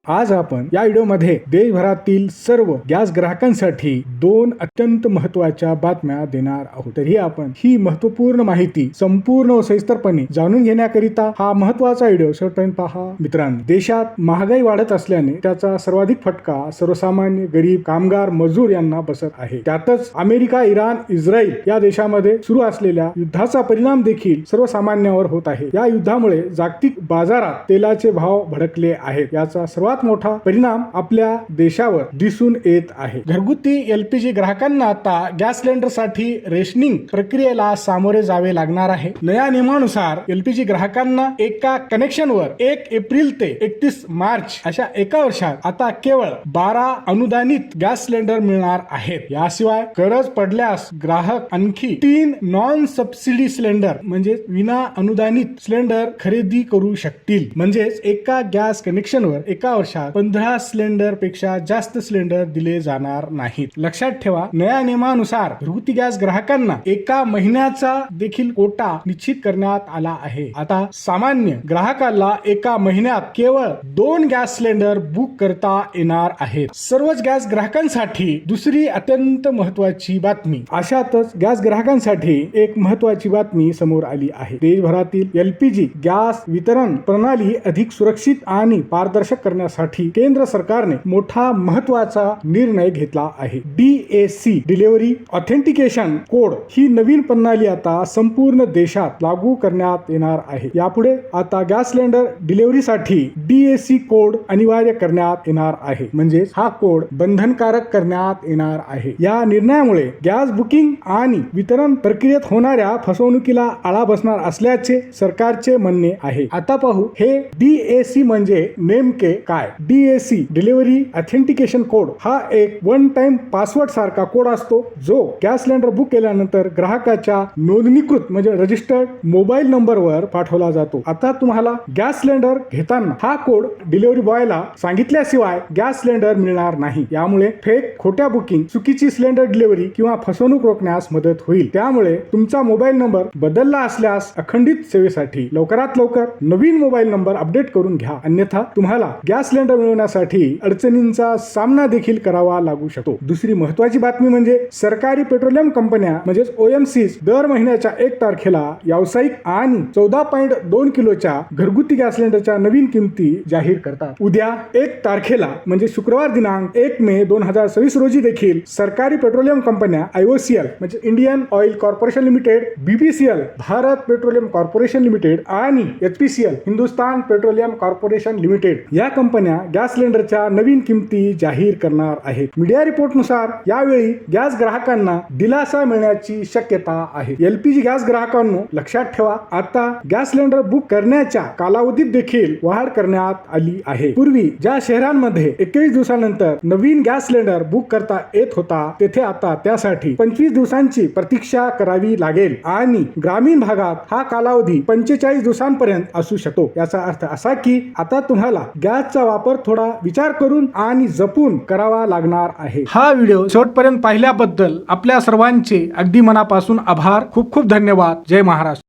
आज आपण या व्हिडिओमध्ये देशभरातील सर्व गॅस ग्राहकांसाठी 2 अत्यंत महत्त्वाच्या बातम्या देणार आहोत। तरी आपण ही महत्त्वपूर्ण माहिती संपूर्ण व सविस्तरपणे जाणून घेण्याकरिता हा महत्त्वाचा व्हिडिओ शेवटपर्यंत पहा। मित्रांनो, देशात महागाई वाढत असल्याने त्याचा सर्वाधिक फटका सर्वसामान्य गरीब कामगार मजूर यांना बसत आहे। त्यातच अमेरिका, इराण, इस्रायल या देशांमध्ये सुरू असलेल्या युद्धाचा परिणाम देखील सर्वसामान्यांवर होत आहे। या युद्धामुळे जागतिक बाजारात तेलाचे भाव भडकले आहेत। याचा सर्वात मोठा परिणाम आपल्या देशावर दिसून येत आहे। घरगुती एलपीजी ग्राहकांना आता गॅस सिलेंडर साठी रेशनिंग प्रक्रियेला सामोरे जावे लागणार आहे। नव्या नियमानुसार एलपीजी ग्राहकांना एका कनेक्शनवर 1 एप्रिल ते 31 मार्च अशा एका वर्षात आता केवळ 12 अनुदानित गॅस सिलेंडर मिळणार आहेत। याशिवाय गरज पडल्यास ग्राहक आणखी 3 नॉन सबसिडी सिलेंडर म्हणजे विना अनुदानित सिलेंडर खरेदी करू शकतील। म्हणजेच एका गॅस कनेक्शनवर एका वर्षात 15 सिलेंडर पेक्षा जास्त सिलेंडर दिले जाणार नाहीत। लक्षात ठेवा, नव्या नियमानुसार घरगुती गॅस ग्राहकांना एका महिन्याचा देखील कोटा निश्चित करण्यात आला आहे। आता सामान्य ग्राहकाला एका महिन्यात केवळ 2 गॅस सिलेंडर बुक करता येणार आहेत। सर्वच गॅस ग्राहकांसाठी दुसरी अत्यंत महत्त्वाची बातमी। अशातच गॅस ग्राहकांसाठी एक महत्त्वाची बातमी समोर आली आहे। देशभरातील एलपीजी गॅस वितरण प्रणाली अधिक सुरक्षित आणि पारदर्शक करण्यासाठी केंद्र सरकारने मोठा महत्त्वाचा निर्णय घेतला आहे। DAC डिलिव्हरी ऑथेंटिकेशन कोड ही नवीन प्रणाली आता संपूर्ण देशात लागू करण्यात येणार आहे। यापुढे आता गॅस सिलेंडर डिलिव्हरीसाठी DAC कोड अनिवार्य करण्यात येणार आहे। म्हणजे हा कोड बंधनकारक करण्यात येणार आहे। या निर्णयामुळे गॅस बुकिंग आणि वितरण प्रक्रियेत होणाऱ्या फसवणुकीला आळा बसणार असल्याचे सरकारचे म्हणणे आहे। आता पाहू हे DAC म्हणजे नेमके काय। DAC डिलिव्हरी ऑथेंटिकेशन कोड हा एक वन टाइम पासवर्ड सारखा कोड असतो जो गॅस सिलेंडर बुक केल्यानंतर ग्राहकाच्या नोंदणीकृत म्हणजे रजिस्टर्ड मोबाईल नंबरवर पाठवला जातो। आता तुम्हाला गॅस सिलेंडर घेताना हा कोड डिलिव्हरी बॉयला सांगितल्याशिवाय गॅस सिलेंडर मिळणार नाही। यामुळे फेक खोट्या बुकिंग, चुकीची सिलेंडर डिलिव्हरी किंवा फसवणूक रोखण्यास मदत होईल। त्यामुळे तुमचा मोबाईल नंबर बदलला असल्यास अखंडित सेवेसाठी लवकरात लवकर नवीन मोबाईल नंबर अपडेट करून घ्या, अन्यथा तुम्हाला गॅस सिलेंडर मिळवण्यासाठी अडचणींचा सामना देखील करावा लागू शकतो। दुसरी महत्त्वाची बातमी म्हणजे सरकारी पेट्रोलियम कंपन्या म्हणजे OMCs दर महिन्याच्या 1 तारखेला व्यावसायिक आणि 14.2 किलोच्या घरगुती गॅस सिलेंडरच्या नवीन किमती जाहीर करतात। उद्या 1 तारखेला म्हणजे शुक्रवार दिनांक 1 मे 2026 रोजी देखील सरकारी पेट्रोलियम कंपन्या IOCL म्हणजे Indian oil corporation limited, BPCL Bharat petroleum corporation limited आणि HPCL Hindustan petroleum corporation limited या कंपन्या गॅस सिलेंडरच्या नवीन किमती जाहीर करणार आहेत। मीडिया रिपोर्टनुसार यावेळी गॅस ग्राहकांना दिलासा मिळण्याची शक्यता आहे। एलपीजी गॅस ग्राहकांनो लक्षात ठेवा, आता गॅस सिलेंडर बुक करण्याच्या कालावधीत देखील वाढ करण्यात आली आहे। पूर्वी ज्या शहरांमध्ये 21 दिवसानंतर नवीन गॅस सिलेंडर बुक करता येत होता तेथे आता त्यासाठी 25 दिवसांची प्रतीक्षा करावी लागेल आणि ग्रामीण भागात हा कालावधी 45 दिवसांपर्यंत असू शकतो। याचा अर्थ असा की आता तुम्हाला गॅसचा वापर थोडा विचार करून आणि जपून करावा लागणार आहे। हा व्हिडिओ शेवटपर्यंत पाहिल्याबद्दल आपल्या सर्वांचे अगदी मनापासून आभार। खूप खूप धन्यवाद। जय महाराष्ट्र।